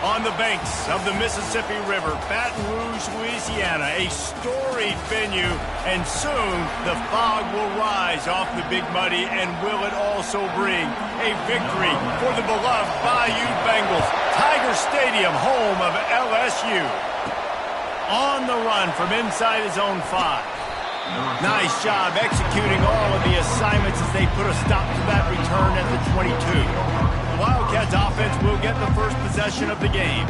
On the banks of the Mississippi River, Baton Rouge, Louisiana, a storied venue, and soon the fog will rise off the Big Muddy, and will it also bring a victory for the beloved Bayou Bengals. Tiger Stadium, home of LSU. On the run from inside his own 5. Nice job executing all of the assignments as they put a stop to that return at the 22. Wildcats offense will get the first possession of the game.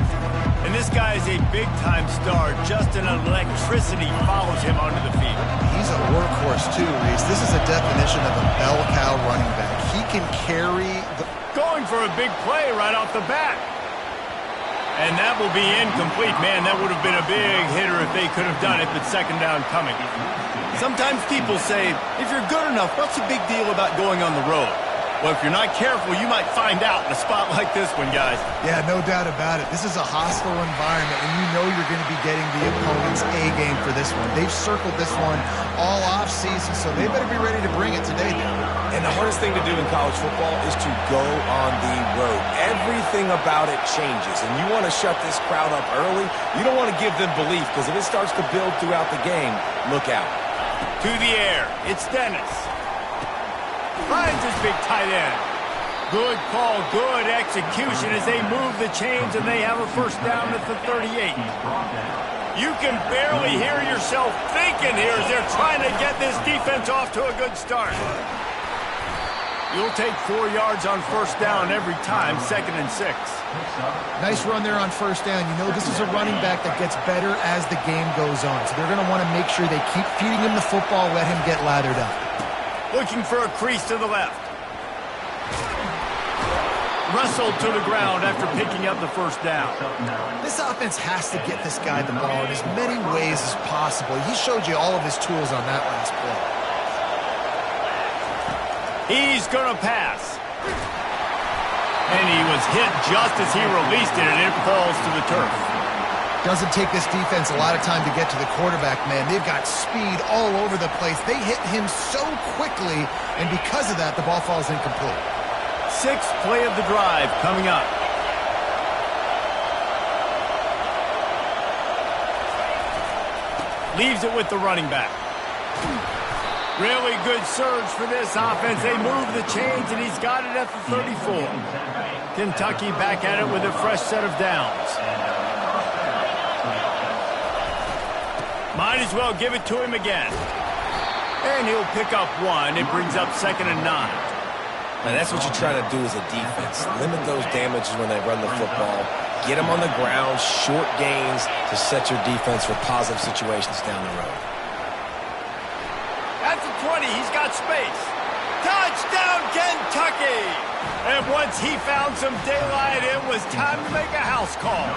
And this guy is a big-time star. Just an electricity follows him onto the field. He's a workhorse too, Reese. This is a definition of a bell cow running back. He can carry the... Going for a big play right off the bat. And that will be incomplete. Man, that would have been a big hitter if they could have done it, but second down coming. Sometimes people say, if you're good enough, what's the big deal about going on the road? Well, if you're not careful, you might find out in a spot like this one, guys. Yeah, no doubt about it. This is a hostile environment, and you know you're going to be getting the opponent's A game for this one. They've circled this one all off-season, so they better be ready to bring it today, then. And the hardest thing to do in college football is to go on the road. Everything about it changes, and you want to shut this crowd up early. You don't want to give them belief, because if it starts to build throughout the game, look out. To the air, it's Dennis. Finds his big tight end. Good call, good execution as they move the chains, and they have a first down at the 38. You can barely hear yourself thinking here as they're trying to get this defense off to a good start. You'll take 4 yards on first down every time, 2nd and 6. Nice run there on first down. You know, this is a running back that gets better as the game goes on. So they're going to want to make sure they keep feeding him the football, let him get lathered up. Looking for a crease to the left. Wrestled to the ground after picking up the first down. This offense has to get this guy the ball in as many ways as possible. He showed you all of his tools on that last play. He's going to pass. And he was hit just as he released it, and it falls to the turf. Doesn't take this defense a lot of time to get to the quarterback, man. They've got speed all over the place. They hit him so quickly, and because of that, the ball falls incomplete. 6th play of the drive coming up. Leaves it with the running back. Really good surge for this offense. They move the chains, and he's got it at the 34. Kentucky back at it with a fresh set of downs. Might as well give it to him again. And he'll pick up 1. It brings up 2nd and 9. And that's what you try to do as a defense. Limit those damages when they run the football. Get them on the ground, short gains to set your defense for positive situations down the road. At the 20, he's got space. Touchdown, Kentucky! And once he found some daylight, it was time to make a house call.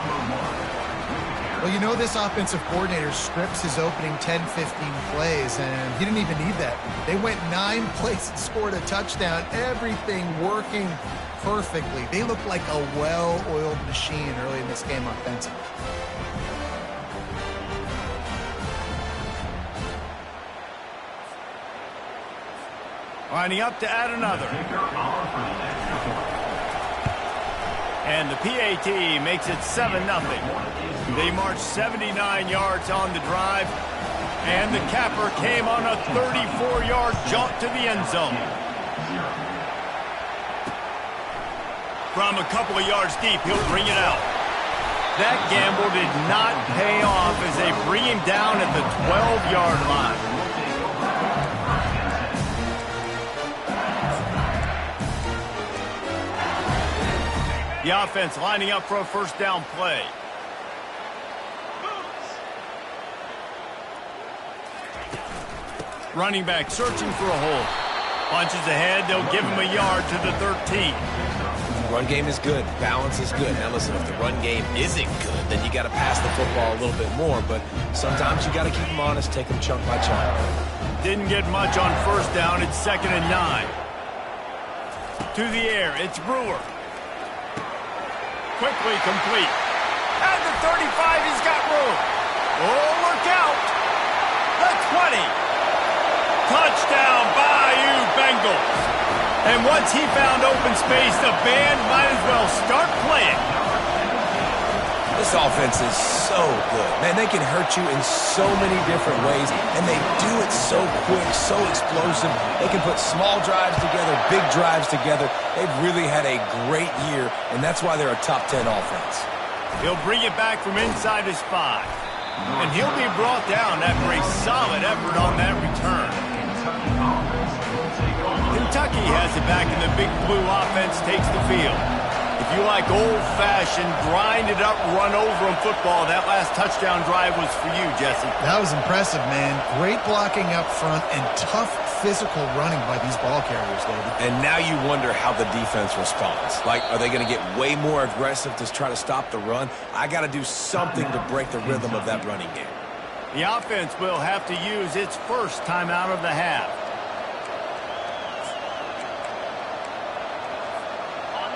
Well, you know, this offensive coordinator scripts his opening 10, 15 plays, and he didn't even need that. They went 9 plays and scored a touchdown. Everything working perfectly. They look like a well-oiled machine early in this game offensively. Lining up to add another. And the PAT makes it 7-0. They marched 79 yards on the drive, and the capper came on a 34-yard jaunt to the end zone. From a couple of yards deep, he'll bring it out. That gamble did not pay off as they bring him down at the 12-yard line. The offense lining up for a first down play. Running back searching for a hole. Punches ahead, they'll give him a yard to the 13. The run game is good. Balance is good. Now listen, if the run game isn't good, then you got to pass the football a little bit more. But sometimes you got to keep them honest, take them chunk by chunk. Didn't get much on first down. It's 2nd and 9. To the air, it's Brewer. Quickly complete. At the 35, he's got room. Oh, look out. The 20. Touchdown, Bayou Bengals. And once he found open space, the band might as well start playing. This offense is so good. Man, they can hurt you in so many different ways, and they do it so quick, so explosive. They can put small drives together, big drives together. They've really had a great year, and that's why they're a top 10 offense. He'll bring it back from inside his 5. And he'll be brought down after a solid effort on that return. Kentucky has it back, and the Big Blue offense takes the field. If you like old-fashioned, grind-it-up, run-over-'em football, that last touchdown drive was for you, Jesse. That was impressive, man. Great blocking up front and tough physical running by these ball carriers, David. And now you wonder how the defense responds. Like, are they going to get way more aggressive to try to stop the run? I got to do something to break the rhythm of that running game. The offense will have to use its first timeout of the half.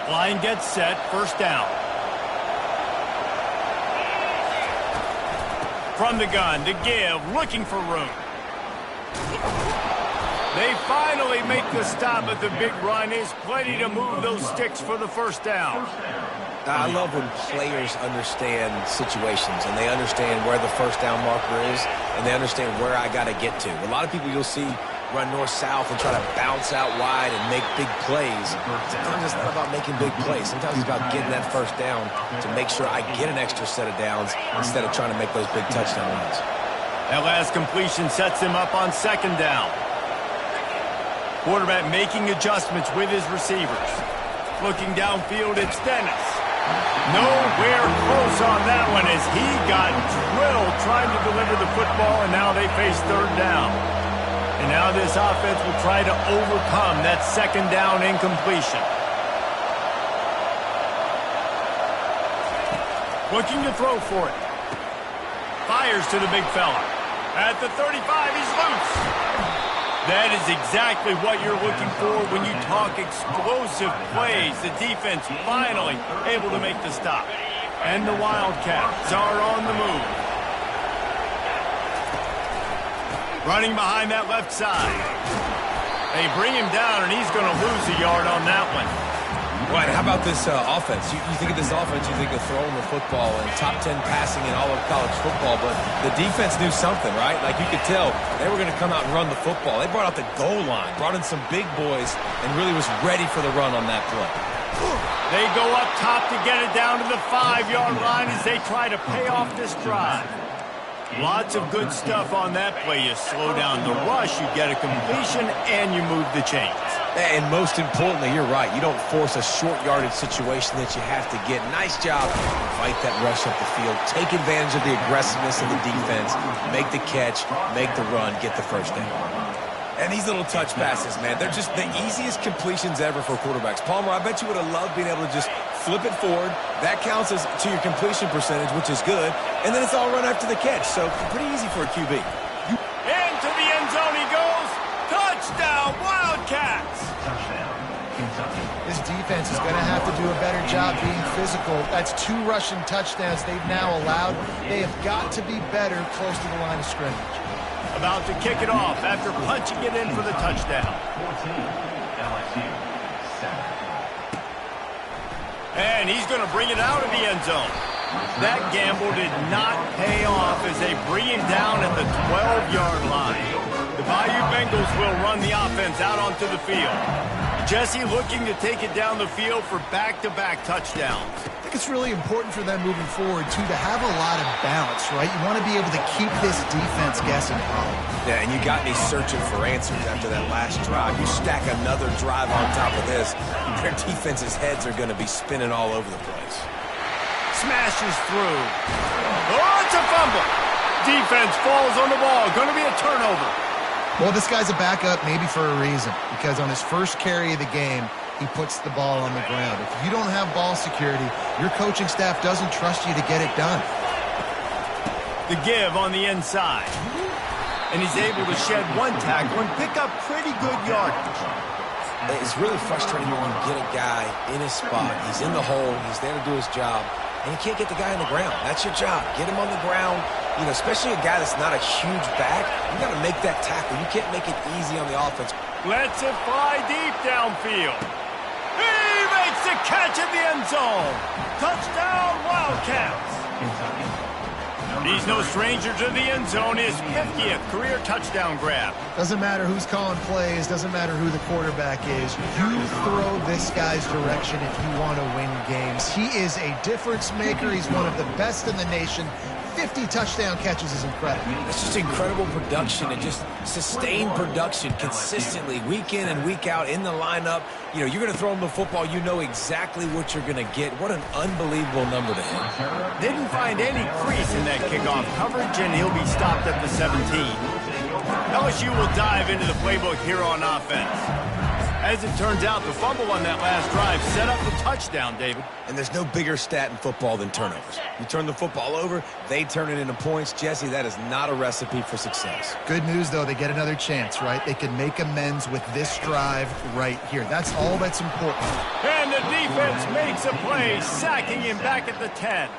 Line gets set, first down. From the gun, to give, looking for room. They finally make the stop at the big run. Is plenty to move those sticks for the first down. I love when players understand situations and they understand where the first down marker is and they understand where I got to get to. A lot of people you'll see run north-south and try to bounce out wide and make big plays. Sometimes it's not about making big plays. Sometimes it's about getting that first down to make sure I get an extra set of downs instead of trying to make those big touchdown runs. That last completion sets him up on second down. Quarterback making adjustments with his receivers. Looking downfield, it's Dennis. Nowhere close on that one as he got drilled trying to deliver the football, and now they face third down. And now this offense will try to overcome that second down incompletion. Looking to throw for it. Fires to the big fella. At the 35, he's loose. That is exactly what you're looking for when you talk explosive plays. The defense finally able to make the stop. And the Wildcats are on the move. Running behind that left side. They bring him down, and he's going to lose a yard on that one. Right, how about this offense? You think of this offense, you think of throwing the football and top 10 passing in all of college football, but the defense knew something, right? Like you could tell they were going to come out and run the football. They brought out the goal line, brought in some big boys, and really was ready for the run on that play. They go up top to get it down to the 5-yard line as they try to pay off this drive. Lots of good stuff on that play. You slow down the rush, you get a completion, and you move the chains. And most importantly, you're right. You don't force a short yardage situation that you have to get. Nice job. Fight that rush up the field. Take advantage of the aggressiveness of the defense. Make the catch, make the run, get the first down. And these little touch passes, man, they're just the easiest completions ever for quarterbacks. Palmer, I bet you would have loved being able to just flip it forward. That counts as to your completion percentage, which is good. And then it's all run after the catch. So pretty easy for a QB. Into the end zone he goes. Touchdown, Wildcats. This defense is going to have to do a better job being physical. That's 2 rushing touchdowns they've now allowed. They have got to be better close to the line of scrimmage. About to kick it off after punching it in for the touchdown. And he's going to bring it out of the end zone. That gamble did not pay off as they bring him down at the 12-yard line. The Bayou Bengals will run the offense out onto the field. Jesse looking to take it down the field for back-to-back touchdowns. I think it's really important for them moving forward, too, to have a lot of balance, right? You want to be able to keep this defense guessing. Yeah, and you got me searching for answers after that last drive. You stack another drive on top of this, their defense's heads are going to be spinning all over the place. Smashes through. Oh, it's a fumble. Defense falls on the ball. Going to be a turnover. Well, this guy's a backup maybe for a reason, because on his first carry of the game, he puts the ball on the ground. If you don't have ball security, your coaching staff doesn't trust you to get it done. The give on the inside. And he's able to shed one tackle and pick up pretty good yardage. It's really frustrating when you get a guy in his spot. He's in the hole. He's there to do his job. And you can't get the guy on the ground. That's your job. Get him on the ground. You know, especially a guy that's not a huge back. You got to make that tackle. You can't make it easy on the offense. Lets it fly deep downfield. He makes the catch in the end zone. Touchdown, Wildcats. He's no stranger to the end zone. His 50th career touchdown grab. Doesn't matter who's calling plays, doesn't matter who the quarterback is. You throw this guy's direction if you want to win games. He is a difference maker. He's one of the best in the nation. 50 touchdown catches is incredible. It's just incredible production and just sustained production consistently, week in and week out in the lineup. You know, you're going to throw him the football, you know exactly what you're going to get. What an unbelievable number to hit. Didn't find any crease in that kickoff coverage, and he'll be stopped at the 17. LSU will dive into the playbook here on offense. As it turns out, the fumble on that last drive set up the touchdown, David. And there's no bigger stat in football than turnovers. You turn the football over, they turn it into points. Jesse, that is not a recipe for success. Good news, though, they get another chance, right? They can make amends with this drive right here. That's all that's important. And the defense makes a play, sacking him back at the 10.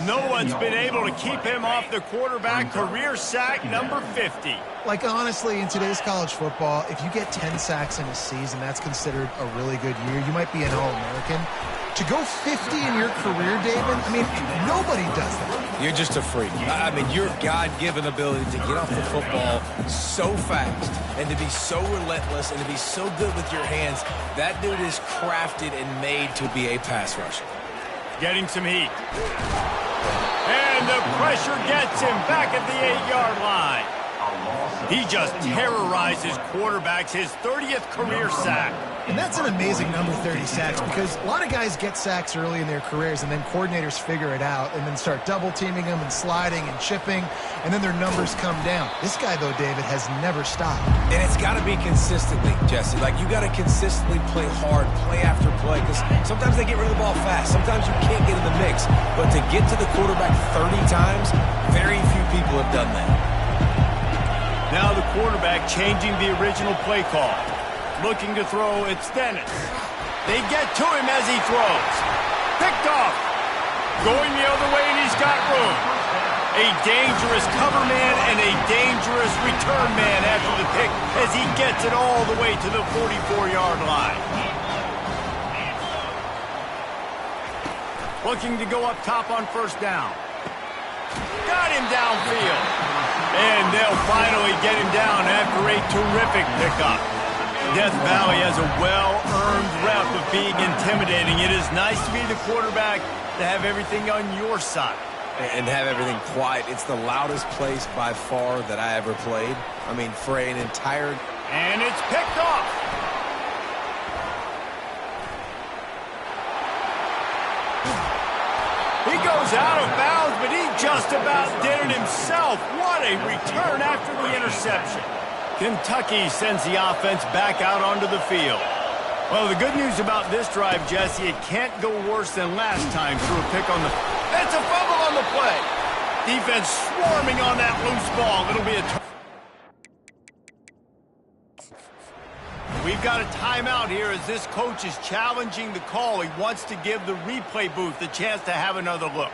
No one's been able to keep him off the quarterback. Career sack number 50. Like, honestly, in today's college football, if you get 10 sacks in a season, that's considered a really good year. You might be an All-American. To go 50 in your career, David, I mean, nobody does that. You're just a freak. I mean, your God-given ability to get off the football so fast and to be so relentless and to be so good with your hands, that dude is crafted and made to be a pass rusher. Getting some heat. And the pressure gets him back at the 8-yard line. He just terrorizes quarterbacks, his 30th career sack. And that's an amazing number, 30 sacks, because a lot of guys get sacks early in their careers, and then coordinators figure it out and then start double-teaming them and sliding and chipping, and then their numbers come down. This guy, though, David, has never stopped. And it's got to be consistently, Jesse. Like, you got to consistently play hard, play after play, because sometimes they get rid of the ball fast. Sometimes you can't get in the mix. But to get to the quarterback 30 times, very few people have done that. Now the quarterback changing the original play call. Looking to throw, it's Dennis. They get to him as he throws. Picked off. Going the other way, and he's got room. A dangerous cover man and a dangerous return man after the pick as he gets it all the way to the 44-yard line. Looking to go up top on first down. Got him downfield. And they'll finally get him down after a terrific pickup. Death Valley has a well-earned rep of being intimidating. It is nice to be the quarterback, to have everything on your side. And have everything quiet. It's the loudest place by far that I ever played. I mean, for an entire... And it's picked off. He goes out of bounds, but he just about did it himself. What a return after the interception. Kentucky sends the offense back out onto the field. Well, the good news about this drive, Jesse, it can't go worse than last time through a pick on the... That's a fumble on the play. Defense swarming on that loose ball. It'll be a... We've got a timeout here as this coach is challenging the call. He wants to give the replay booth the chance to have another look.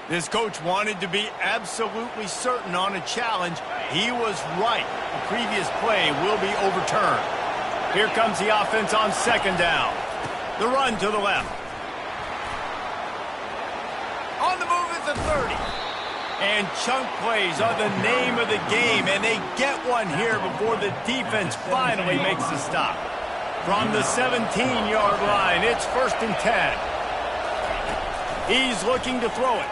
This coach wanted to be absolutely certain on a challenge. He was right. The previous play will be overturned. Here comes the offense on second down. The run to the left. On the move at the 30. And chunk plays are the name of the game, and they get one here before the defense finally makes the stop. From the 17-yard line, it's 1st and 10. He's looking to throw it.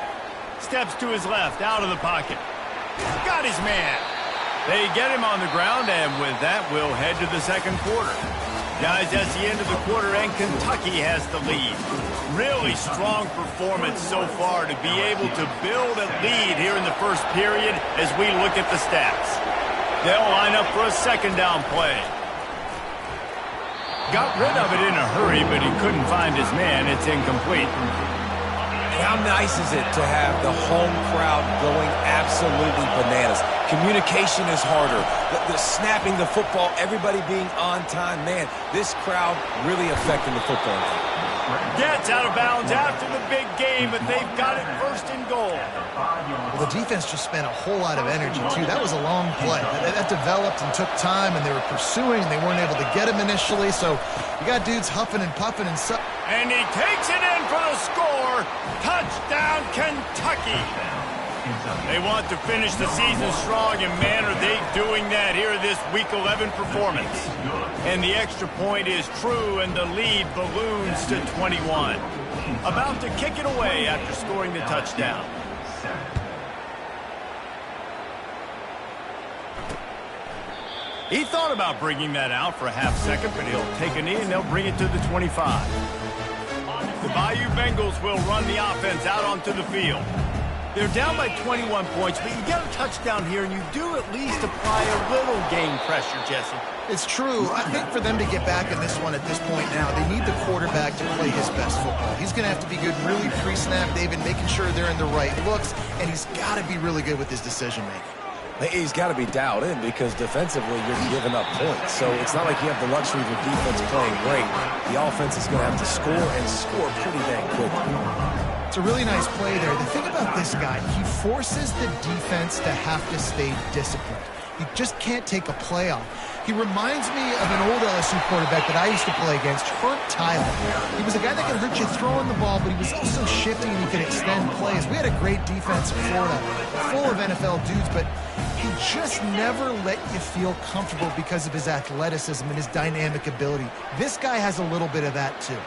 Steps to his left, out of the pocket. Got his man. They get him on the ground, and with that, we'll head to the second quarter. Guys, that's the end of the quarter, and Kentucky has the lead. Really strong performance so far to be able to build a lead here in the first period as we look at the stats. They'll line up for a second down play. Got rid of it in a hurry, but he couldn't find his man. It's incomplete. How nice is it to have the home crowd going absolutely bananas? Communication is harder. The snapping the football, everybody being on time. Man, this crowd really affecting the football game. Gets out of bounds after the big game, but they've got it first and goal. Well, the defense just spent a whole lot of energy, too. That was a long play. That developed and took time, and they were pursuing. They weren't able to get him initially, so you got dudes huffing and puffing and such. And he takes it in for the score. Touchdown, Kentucky. They want to finish the season strong, and man, are they doing that here in this Week 11 performance. And the extra point is true, and the lead balloons to 21. About to kick it away after scoring the touchdown. He thought about bringing that out for a half second, but he'll take a knee and they'll bring it to the 25. The Bayou Bengals will run the offense out onto the field. They're down by 21 points, but you get a touchdown here, and you do at least apply a little game pressure, Jesse. It's true. I think for them to get back in this one at this point now, they need the quarterback to play his best football. He's going to have to be good really pre-snap, David, making sure they're in the right looks, and he's got to be really good with his decision-making. He's got to be dialed in because defensively you're giving up points. So it's not like you have the luxury of your defense playing great. The offense is going to have to score and score pretty dang quickly. It's a really nice play there. The thing about this guy, he forces the defense to have to stay disciplined. You just can't take a play off. He reminds me of an old LSU quarterback that I used to play against, Herb Tyler. He was a guy that could hurt you throwing the ball, but he was also shifting and he could extend plays. We had a great defense in Florida, full of NFL dudes, but he just never let you feel comfortable because of his athleticism and his dynamic ability. This guy has a little bit of that too.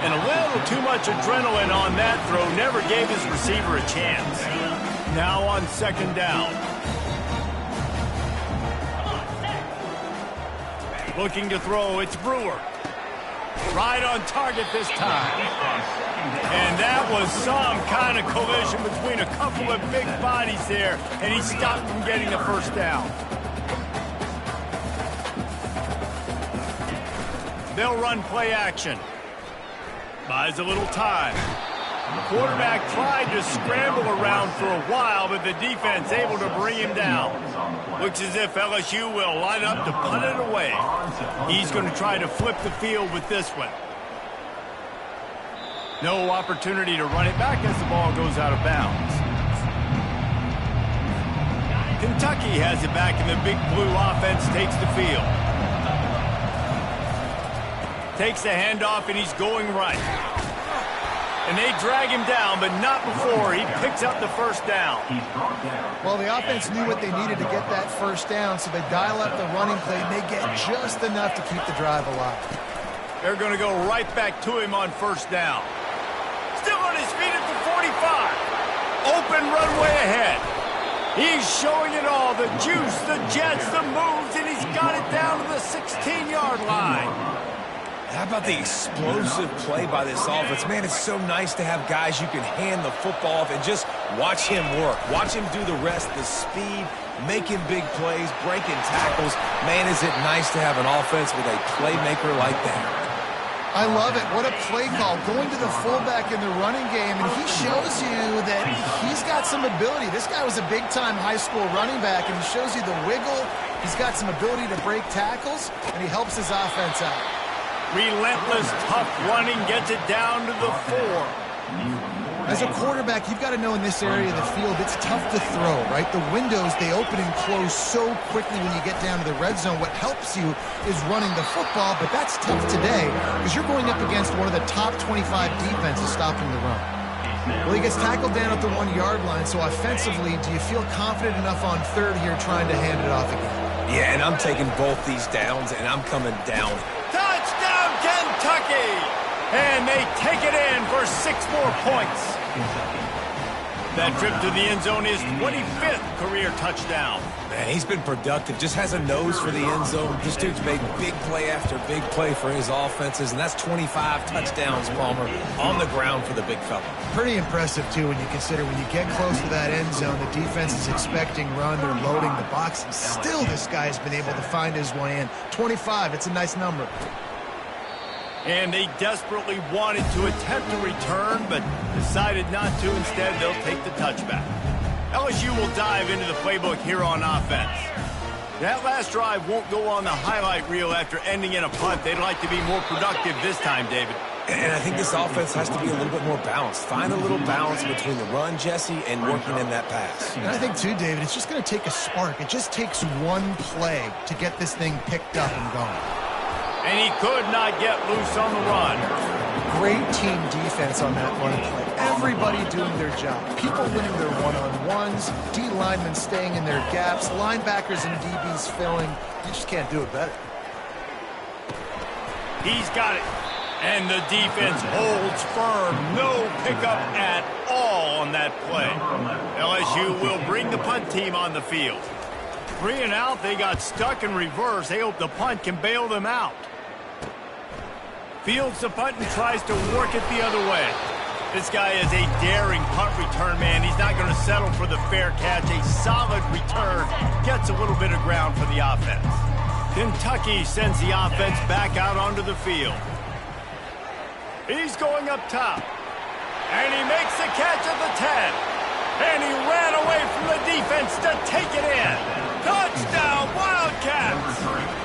And a little too much adrenaline on that throw never gave his receiver a chance. Now on second down. Looking to throw, it's Brewer. Right on target this time. And that was some kind of collision between a couple of big bodies there, and he stopped from getting the first down. They'll run play action. Buys a little time. The quarterback tried to scramble around for a while, but the defense able to bring him down. Looks as if LSU will line up to punt it away. He's going to try to flip the field with this one. No opportunity to run it back as the ball goes out of bounds. Kentucky has it back, and the Big Blue offense takes the field. Takes the handoff, and he's going right. And they drag him down, but not before he picks up the first down. Well, the offense knew what they needed to get that first down, so they dial up the running play, and they get just enough to keep the drive alive. They're going to go right back to him on first down. Still on his feet at the 45. Open runway ahead. He's showing it all, the juice, the jets, the moves, and he's got it down to the 16-yard line. How about the explosive play by this offense? Man, it's so nice to have guys you can hand the football off and just watch him work. Watch him do the rest, the speed, making big plays, breaking tackles. Man, is it nice to have an offense with a playmaker like that. I love it. What a play call. Going to the fullback in the running game, and he shows you that he's got some ability. This guy was a big-time high school running back, and he shows you the wiggle. He's got some ability to break tackles, and he helps his offense out. Relentless, tough running, gets it down to the 4. As a quarterback, you've got to know in this area of the field, it's tough to throw, right? The windows, they open and close so quickly when you get down to the red zone. What helps you is running the football, but that's tough today because you're going up against one of the top 25 defenses stopping the run. Well, he gets tackled down at the 1-yard line, so offensively, do you feel confident enough on third here trying to hand it off again? Yeah, and I'm taking both these downs, and I'm coming down. Touchdown, Kentucky! And they take it in for 6 more points. That trip to the end zone is 25th career touchdown. Man, he's been productive, just has a nose for the end zone. This dude's made big play after big play for his offenses, and that's 25 touchdowns, Palmer, on the ground for the big fella. Pretty impressive, too, when you consider when you get close to that end zone, the defense is expecting run, they're loading the box, and still this guy has been able to find his way in. 25, it's a nice number. And they desperately wanted to attempt a return, but decided not to. Instead, they'll take the touchback. LSU will dive into the playbook here on offense. That last drive won't go on the highlight reel after ending in a punt. They'd like to be more productive this time, David. And I think this offense has to be a little bit more balanced. Find a little balance between the run, Jesse, and working in that pass. And I think, too, David, it's just going to take a spark. It just takes one play to get this thing picked up and going. And he could not get loose on the run. Great team defense on that run play. Everybody doing their job. People winning their one-on-ones, D linemen staying in their gaps, linebackers and DBs filling. You just can't do it better. He's got it. And the defense holds firm. No pickup at all on that play. LSU will bring the punt team on the field. 3 and out. They got stuck in reverse. They hope the punt can bail them out. Fields the punt and tries to work it the other way. This guy is a daring punt return man. He's not going to settle for the fair catch. A solid return gets a little bit of ground for the offense. Kentucky sends the offense back out onto the field. He's going up top. And he makes the catch at the 10. And he ran away from the defense to take it in. Touchdown, Wildcats!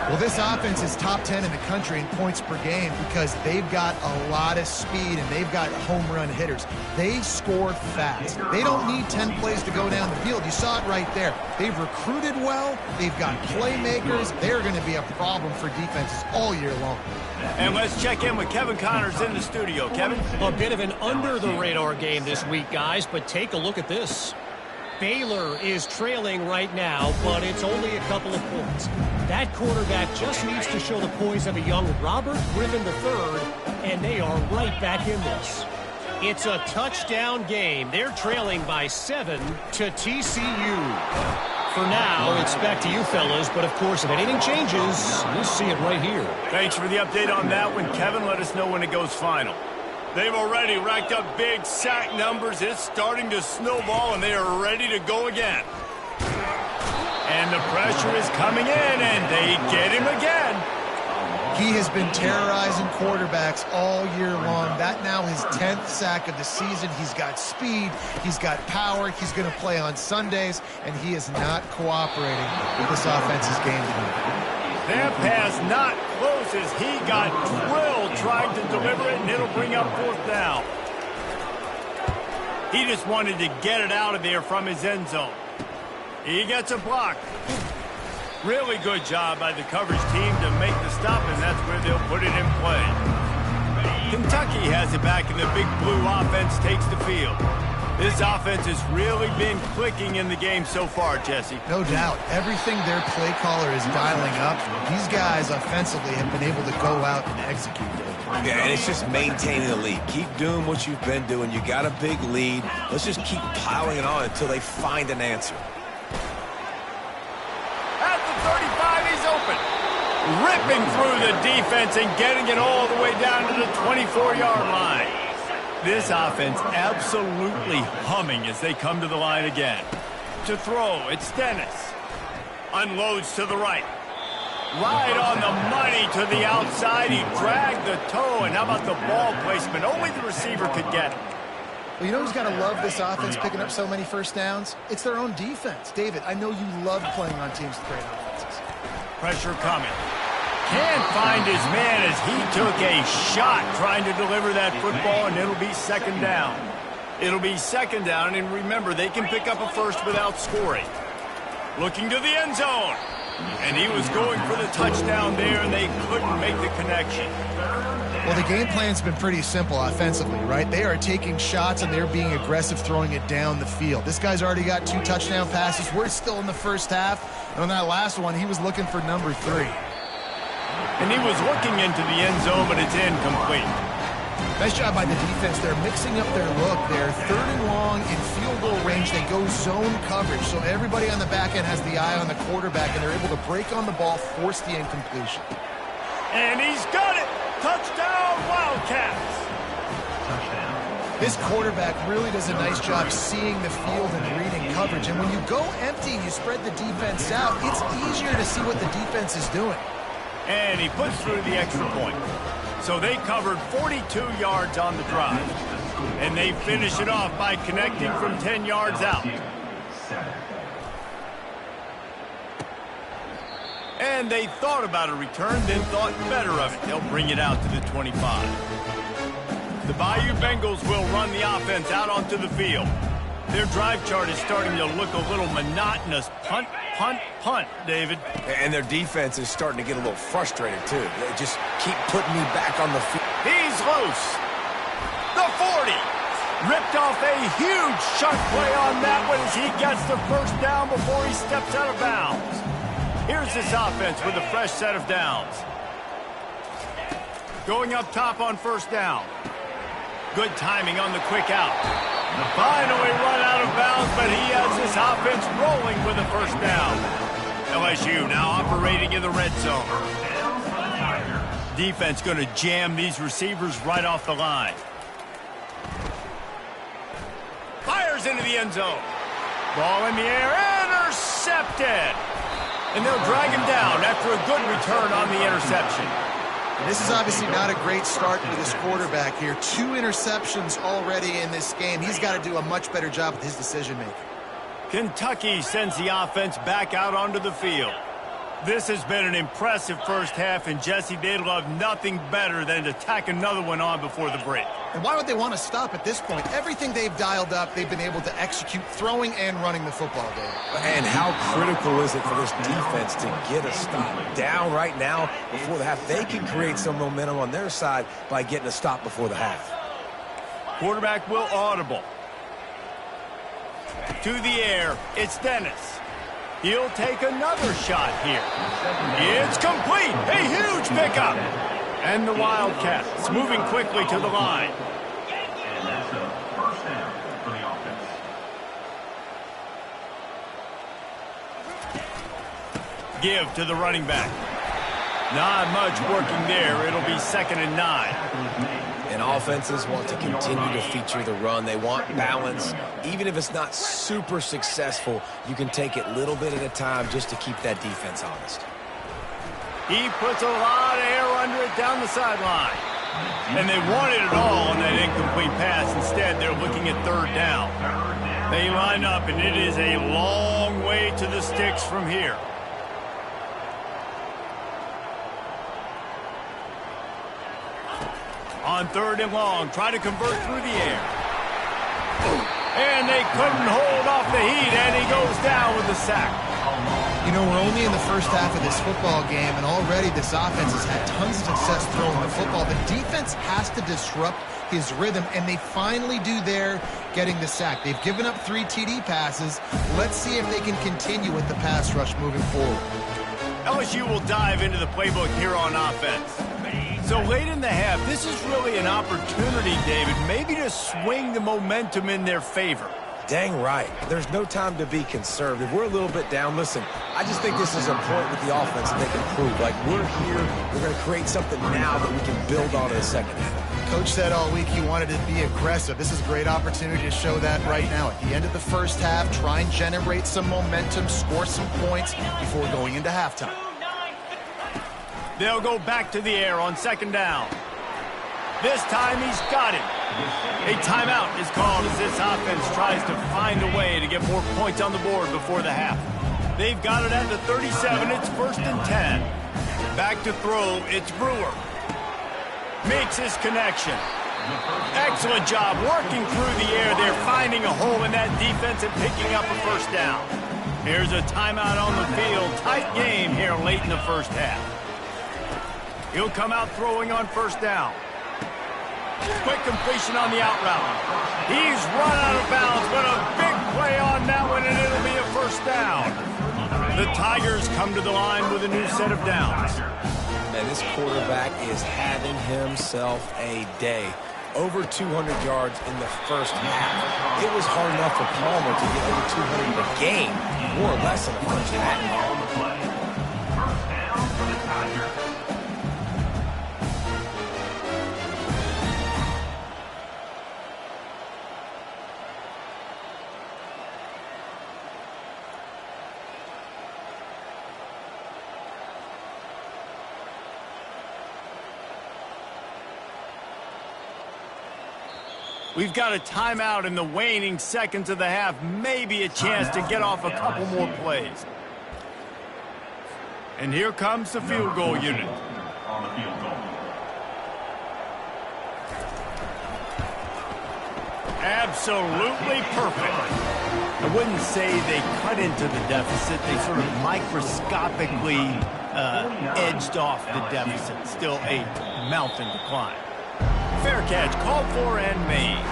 Well, this offense is top 10 in the country in points per game because they've got a lot of speed and they've got home run hitters. They score fast. They don't need 10 plays to go down the field. You saw it right there. They've recruited well. They've got playmakers. They're going to be a problem for defenses all year long. And let's check in with Kevin Connors in the studio. Kevin? A bit of an under-the-radar game this week, guys, but take a look at this. Baylor is trailing right now, but it's only a couple of points. That quarterback just needs to show the poise of a young Robert Griffin III, and they are right back in this. It's a touchdown game. They're trailing by 7 to TCU. For now, it's back to you fellas, but of course, if anything changes, you'll see it right here. Thanks for the update on that one, Kevin. Let us know when it goes final. They've already racked up big sack numbers. It's starting to snowball, and they are ready to go again. And the pressure is coming in, and they get him again. He has been terrorizing quarterbacks all year long. That now his 10th sack of the season. He's got speed. He's got power. He's going to play on Sundays, and he is not cooperating with this offense's game tonight. That pass not close as he got drilled trying to deliver it, and it'll bring up 4th down. He just wanted to get it out of there from his end zone. He gets a block. Really good job by the coverage team to make the stop, and that's where they'll put it in play. Kentucky has it back, and the big blue offense takes the field. This offense has really been clicking in the game so far, Jesse. No doubt. Everything their play caller is dialing up, these guys offensively have been able to go out and execute. Yeah, and it's just maintaining the lead. Keep doing what you've been doing. You got a big lead. Let's just keep piling it on until they find an answer. At the 35, he's open. Ripping through the defense and getting it all the way down to the 24-yard line. This offense absolutely humming as they come to the line again. To throw, it's Dennis. Unloads to the right. Right on the money to the outside. He dragged the toe, and how about the ball placement? Only the receiver could get it. Well, you know who's got to love this offense picking up so many first downs? It's their own defense. David, I know you love playing on teams with great offenses. Pressure coming. Can't find his man as he took a shot trying to deliver that football, and it'll be 2nd down. It'll be 2nd down, and remember, they can pick up a first without scoring. Looking to the end zone. And he was going for the touchdown there, and they couldn't make the connection. Well, the game plan's been pretty simple offensively, right? They are taking shots, and they're being aggressive throwing it down the field. This guy's already got 2 touchdown passes. We're still in the first half. And on that last one, he was looking for number 3. And he was looking into the end zone, but it's incomplete. Nice job by the defense. They're mixing up their look. They're 3rd and long in field goal range. They go zone coverage, so everybody on the back end has the eye on the quarterback, and they're able to break on the ball, force the incompletion. And he's got it! Touchdown, Wildcats! This quarterback really does a nice job seeing the field and reading coverage. And when you go empty and you spread the defense out, it's easier to see what the defense is doing. And he puts through the extra point. So they covered 42 yards on the drive. And they finish it off by connecting from 10 yards out. And they thought about a return, then thought better of it. They'll bring it out to the 25. The Bayou Bengals will run the offense out onto the field. Their drive chart is starting to look a little monotonous. Punt, punt, punt, David. And their defense is starting to get a little frustrated, too. They just keep putting me back on the field. He's loose. The 40. Ripped off a huge chunk play on that one as he gets the first down before he steps out of bounds. Here's this offense with a fresh set of downs. Going up top on first down. Good timing on the quick out. Finally run out of bounds, but he has this offense rolling with a first down. LSU now operating in the red zone. Defense going to jam these receivers right off the line. Fires into the end zone. Ball in the air, intercepted. And they'll drag him down after a good return on the interception. This is obviously not a great start for this quarterback here. 2 interceptions already in this game. He's got to do a much better job with his decision-making. Kentucky sends the offense back out onto the field. This has been an impressive first half, and Jesse, they'd love nothing better than to tack another one on before the break. And why would they want to stop at this point? Everything they've dialed up, they've been able to execute throwing and running the football game. And how critical is it for this defense to get a stop down right now before the half? They can create some momentum on their side by getting a stop before the half. Quarterback will audible. To the air, it's Dennis. He'll take another shot here. It's complete. A huge pickup. And the Wildcats moving quickly to the line. And that's a first down for the offense. Give to the running back. Not much working there. It'll be 2nd and 9. And offenses want to continue to feature the run. They want balance. Even if it's not super successful, you can take it little bit at a time just to keep that defense honest. He puts a lot of air under it down the sideline. And they wanted it all on that incomplete pass. Instead, they're looking at 3rd down. They line up, and it is a long way to the sticks from here. On 3rd and long, try to convert through the air. And they couldn't hold off the heat, and he goes down with the sack. You know, we're only in the first half of this football game, and already this offense has had tons of success throwing the football. The defense has to disrupt his rhythm, and they finally do there, getting the sack. They've given up 3 TD passes. Let's see if they can continue with the pass rush moving forward. LSU will dive into the playbook here on offense. So late in the half, this is really an opportunity, David, maybe to swing the momentum in their favor. Dang right. There's no time to be conservative. We're a little bit down. Listen, I just think this is a point with the offense that they can prove. Like, we're here, we're going to create something now that we can build on in the second half. Coach said all week he wanted to be aggressive. This is a great opportunity to show that right now. At the end of the first half, try and generate some momentum, score some points before going into halftime. They'll go back to the air on 2nd down. This time he's got it. A timeout is called as this offense tries to find a way to get more points on the board before the half. They've got it at the 37. It's 1st and 10. Back to throw. It's Brewer. Makes his connection. Excellent job working through the air. They're finding a hole in that defense and picking up a first down. Here's a timeout on the field. Tight game here late in the first half. He'll come out throwing on 1st down. Quick completion on the out route. He's run out of bounds, but a big play on that one, and it'll be a 1st down. The Tigers come to the line with a new set of downs. Man, this quarterback is having himself a day. Over 200 yards in the first half. It was hard enough for Palmer to get over 200 a game, more or less in the first half. First down for the Tigers. We've got a timeout in the waning seconds of the half. Maybe a chance to get off a couple more plays. And here comes the field goal unit. On the field goal. Absolutely perfect. I wouldn't say they cut into the deficit. They sort of microscopically edged off the deficit. Still a mountain to climb. Fair catch called for and made.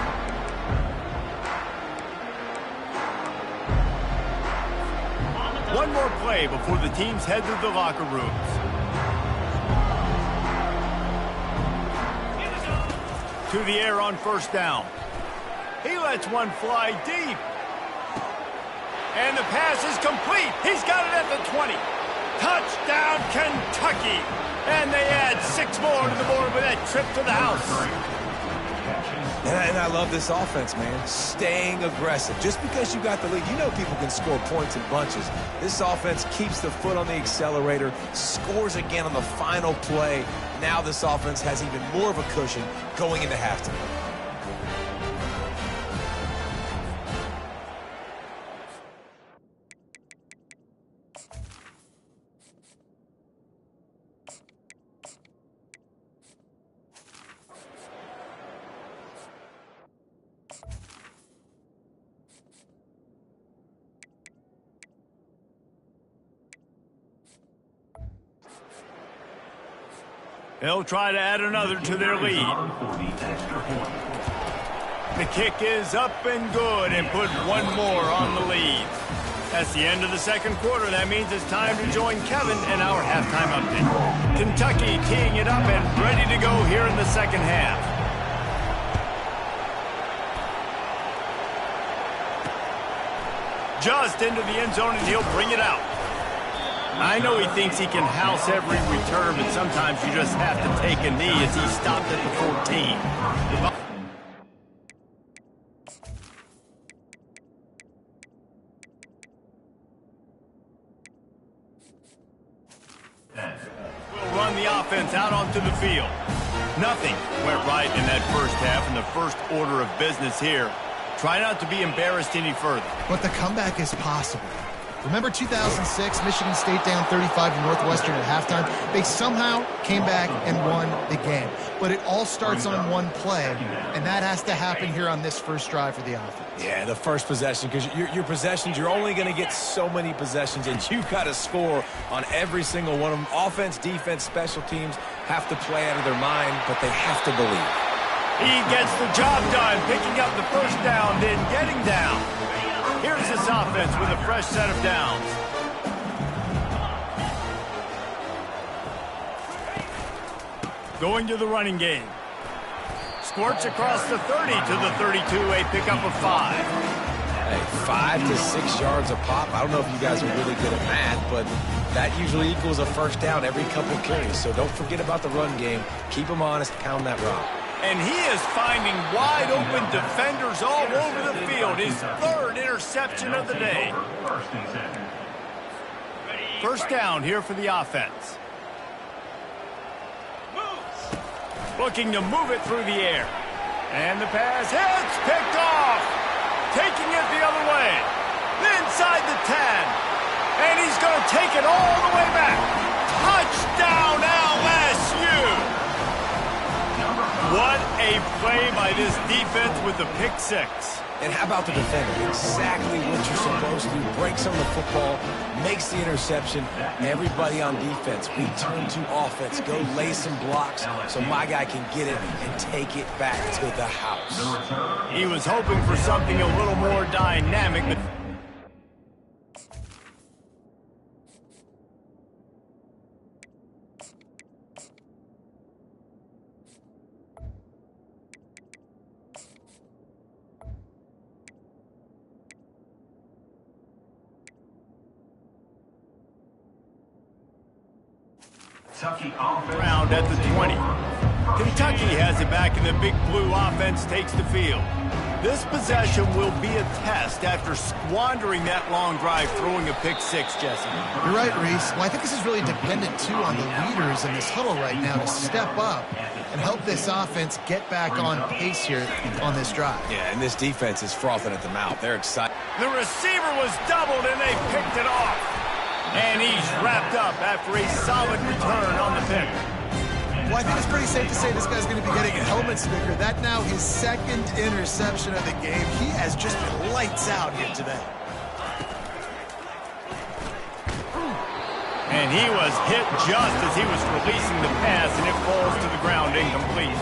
One more play before the teams head to the locker rooms. To the air on first down. He lets one fly deep. And the pass is complete. He's got it at the 20. Touchdown, Kentucky. And they add 6 more to the board with that trip to the house. And I love this offense, man. Staying aggressive. Just because you got the lead, you know people can score points in bunches. This offense keeps the foot on the accelerator, scores again on the final play. Now this offense has even more of a cushion going into halftime. They'll try to add another to their lead. The kick is up and good and put one more on the lead. That's the end of the second quarter. That means it's time to join Kevin in our halftime update. Kentucky teeing it up and ready to go here in the second half. Just into the end zone, and he'll bring it out. I know he thinks he can house every return, but sometimes you just have to take a knee as he stopped at the 14. We'll run the offense out onto the field. Nothing went right in that first half, and the first order of business here. Try not to be embarrassed any further. But the comeback is possible. Remember 2006, Michigan State down 35 to Northwestern at halftime? They somehow came back and won the game. But it all starts on one play, and that has to happen here on this first drive for the offense. Yeah, the first possession, because your possessions, you're only going to get so many possessions, and you've got to score on every single one of them. Offense, defense, special teams have to play out of their mind, but they have to believe. He gets the job done, picking up the first down, then getting down. Here's this offense with a fresh set of downs. Going to the running game. Squirts across the 30 to the 32, a pickup of 5. Hey, 5 to 6 yards a pop. I don't know if you guys are really good at math, but that usually equals a first down every couple carries. So don't forget about the run game. Keep them honest, pound that rock. And he is finding wide-open defenders all over the field. His third interception of the day. First down here for the offense. Looking to move it through the air. And the pass hits, picked off. Taking it the other way. Inside the 10. And he's going to take it all the way back. Touchdown LSU. What a play by this defense with the pick 6. And how about the defender? Exactly what you're supposed to do. Breaks on the football, makes the interception. Everybody on defense, return to offense. Go lay some blocks so my guy can get it and take it back to the house. He was hoping for something a little more dynamic, but round at the 20. Kentucky has it back, and the big blue offense takes the field. This possession will be a test after squandering that long drive, throwing a pick 6, Jesse. You're right, Reese. Well, I think this is really dependent, too, on the leaders in this huddle right now to step up and help this offense get back on pace here on this drive. Yeah, and this defense is frothing at the mouth. They're excited. The receiver was doubled, and they picked it off. And he's wrapped up after a solid return on the pick. Well, I think it's pretty safe to say this guy's going to be getting a helmet sticker. That now his second interception of the game. He has just been lights out here today. And he was hit just as he was releasing the pass, and it falls to the ground incomplete.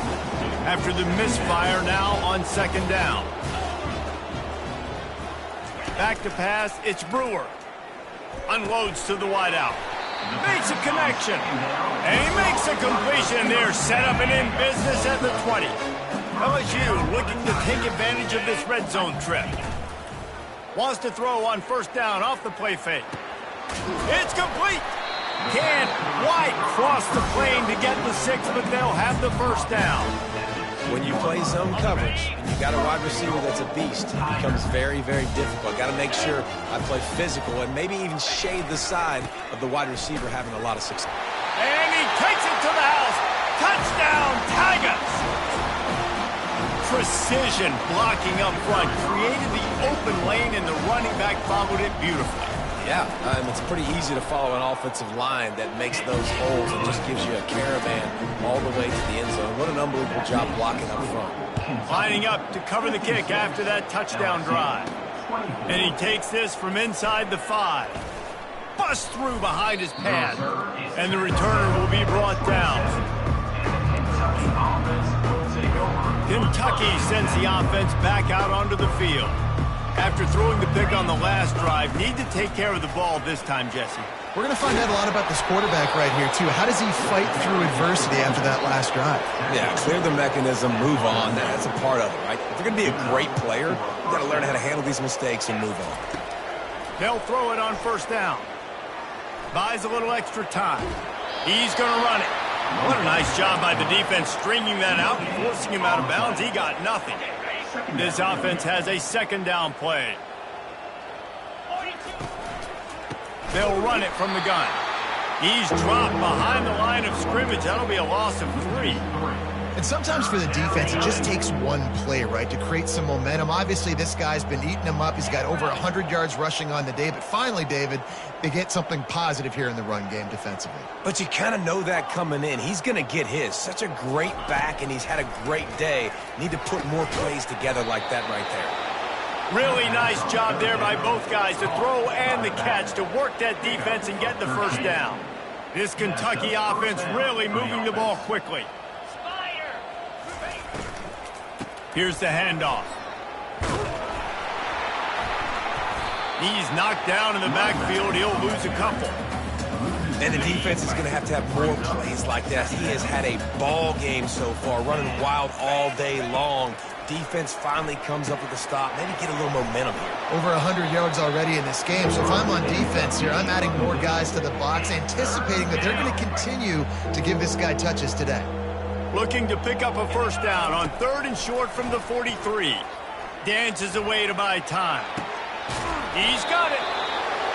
After the misfire, now on second down. Back to pass, it's Brewer. Unloads to the wideout. Makes a connection. And he makes a completion there. Set up and in business at the 20. LSU looking to take advantage of this red zone trip. Wants to throw on first down off the play fake. It's complete. Can't quite cross the plane to get the 6, but they'll have the first down. When you play zone coverage and you got a wide receiver that's a beast, it becomes very, very difficult. Got to make sure I play physical and maybe even shade the side of the wide receiver having a lot of success. And he takes it to the house. Touchdown, Tigers! Precision blocking up front created the open lane, and the running back followed it beautifully. Yeah, it's pretty easy to follow an offensive line that makes those holes and just gives you a caravan all the way to the end zone. What an unbelievable job blocking up front. Lining up to cover the kick after that touchdown drive. And he takes this from inside the 5. Busts through behind his pad. And the returner will be brought down. Kentucky sends the offense back out onto the field. After throwing the pick on the last drive, need to take care of the ball this time, Jesse. We're going to find out a lot about this quarterback right here, too. How does he fight through adversity after that last drive? Yeah, clear the mechanism, move on. That's a part of it, right? If you're going to be a great player, you've got to learn how to handle these mistakes and move on. They'll throw it on first down. Buys a little extra time. He's going to run it. What a nice job by the defense stringing that out and forcing him out of bounds. He got nothing. This offense has a second down play. They'll run it from the gun. He's dropped behind the line of scrimmage. That'll be a loss of 3. And sometimes for the defense, it just takes one play, right, to create some momentum. Obviously, this guy's been eating them up. He's got over 100 yards rushing on the day. But finally, David, they get something positive here in the run game defensively. But you kind of know that coming in. He's going to get his. Such a great back, and he's had a great day. Need to put more plays together like that right there. Really nice job there by both guys to throw and the catch to work that defense and get the first down. This Kentucky offense really moving the ball quickly. Here's the handoff. He's knocked down in the backfield. He'll lose a couple. And the defense is going to have more plays like that. He has had a ball game so far, running wild all day long. Defense finally comes up with a stop. Maybe get a little momentum here. Over 100 yards already in this game. So if I'm on defense here, I'm adding more guys to the box, anticipating that they're going to continue to give this guy touches today. Looking to pick up a first down on 3rd and short from the 43. Dances away to buy time. He's got it.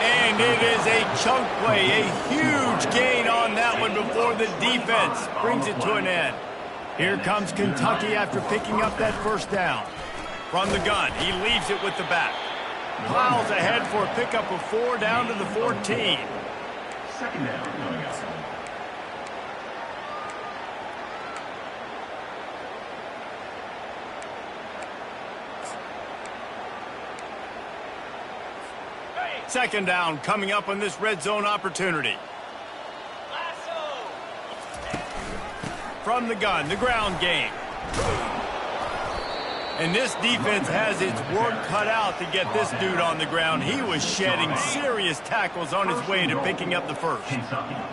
And it is a chunk play, a huge gain on that one before the defense brings it to an end. Here comes Kentucky after picking up that first down. From the gun, he leaves it with the back. Plows ahead for a pickup of 4 down to the 14. Second down coming up. Second down coming up on this red zone opportunity. From the gun, the ground game. And this defense has its work cut out to get this dude on the ground. He was shedding serious tackles on his way to picking up the first.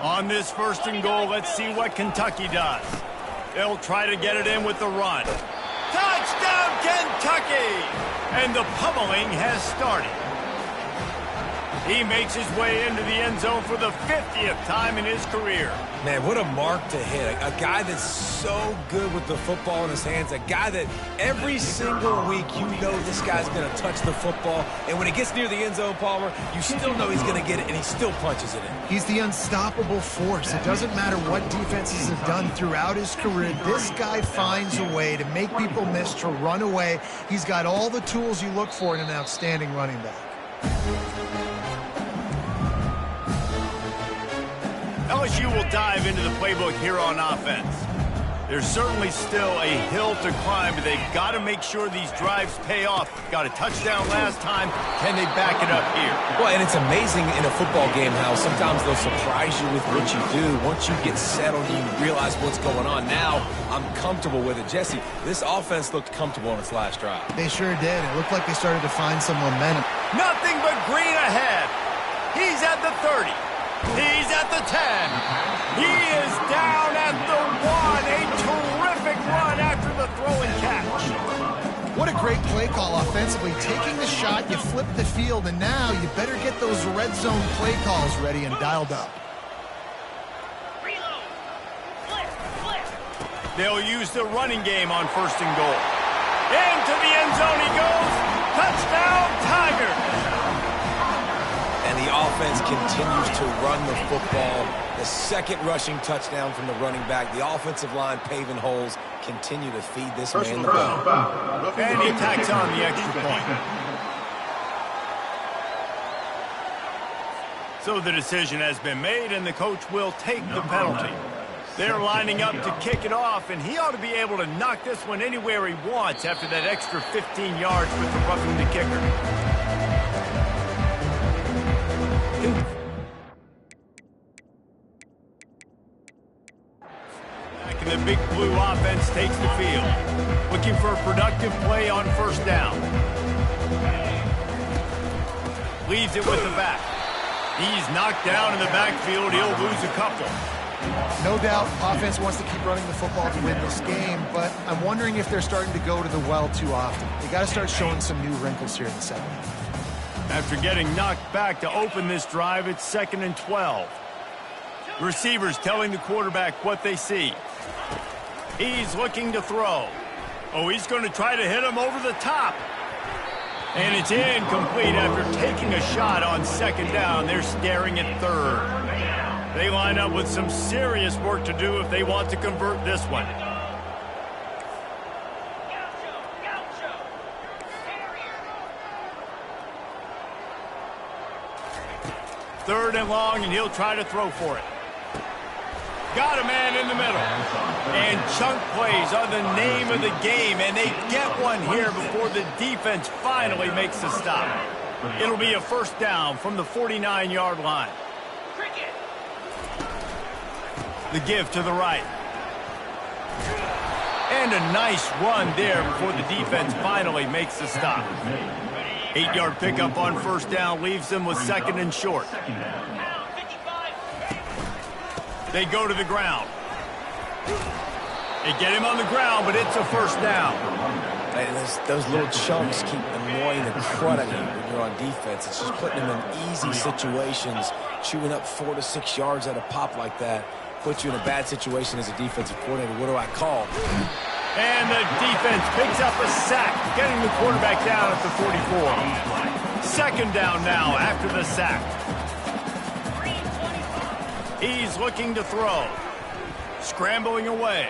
On this 1st and goal, let's see what Kentucky does. They'll try to get it in with the run. Touchdown, Kentucky! And the pummeling has started. He makes his way into the end zone for the 50th time in his career. Man, what a mark to hit. A guy that's so good with the football in his hands. A guy that every single week you know this guy's going to touch the football. And when it gets near the end zone, Palmer, you still know he's going to get it, and he still punches it in. He's the unstoppable force. It doesn't matter what defenses have done throughout his career. This guy finds a way to make people miss, to run away. He's got all the tools you look for in an outstanding running back. LSU will dive into the playbook here on offense. There's certainly still a hill to climb, but they've got to make sure these drives pay off. Got a touchdown last time. Can they back it up here? Well, and it's amazing in a football game how sometimes they'll surprise you with what you do. Once you get settled, you realize what's going on. Now, I'm comfortable with it. Jesse, this offense looked comfortable on its last drive. They sure did. It looked like they started to find some momentum. Nothing but green ahead. He's at the 30. He's at the 10. He is down at the 1. A terrific run after the throw and catch. What a great play call offensively. Taking the shot, you flip the field, and now you better get those red zone play calls ready and dialed up. They'll use the running game on 1st and goal. Into the end zone he goes. Touchdown, Tigers. And the offense continues to run the football. The second rushing touchdown from the running back. The offensive line paving holes. Continue to feed this man the ball. And he tacks on the extra point. So the decision has been made, and the coach will take the penalty. They're lining up to kick it off, and he ought to be able to knock this one anywhere he wants after that extra 15 yards with the roughing the kicker. And the big blue offense takes the field. Looking for a productive play on 1st down. Leaves it with the back. He's knocked down in the backfield. He'll lose a couple. No doubt, offense wants to keep running the football to win this game, but I'm wondering if they're starting to go to the well too often. They got to start showing some new wrinkles here in the second half. After getting knocked back to open this drive, it's 2nd and 12. Receivers telling the quarterback what they see. He's looking to throw. Oh, he's going to try to hit him over the top. And it's incomplete after taking a shot on 2nd down. They're staring at 3rd. They line up with some serious work to do if they want to convert this one. Third and long, and he'll try to throw for it. Got a man in the middle. And chunk plays are the name of the game, and they get one here before the defense finally makes a stop. It'll be a 1st down from the 49-yard line. The give to the right. And a nice run there before the defense finally makes the stop. 8-yard pickup on 1st down leaves them with 2nd and short. They go to the ground. They get him on the ground, but it's a 1st down. And those little chunks keep annoying the crud out of you when you're on defense. It's just putting them in easy situations, chewing up 4 to 6 yards at a pop like that. Puts you in a bad situation as a defensive coordinator. What do I call? And the defense picks up a sack, getting the quarterback down at the 44. 2nd down now after the sack. He's looking to throw. Scrambling away.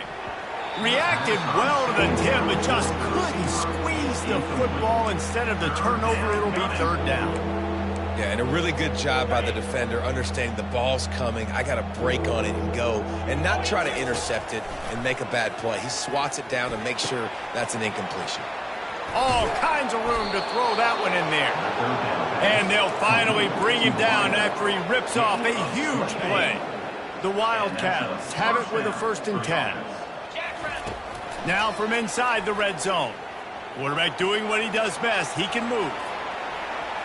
Reacted well to the tip, but just couldn't squeeze the football. Instead of the turnover, it'll be 3rd down. Yeah, and a really good job by the defender, understanding the ball's coming. I got to break on it and go, and not try to intercept it and make a bad play. He swats it down and makes sure that's an incompletion. All kinds of room to throw that one in there. And they'll finally bring him down after he rips off a huge play. The Wildcats have it with a 1st and 10. Now from inside the red zone. Quarterback doing what he does best. He can move.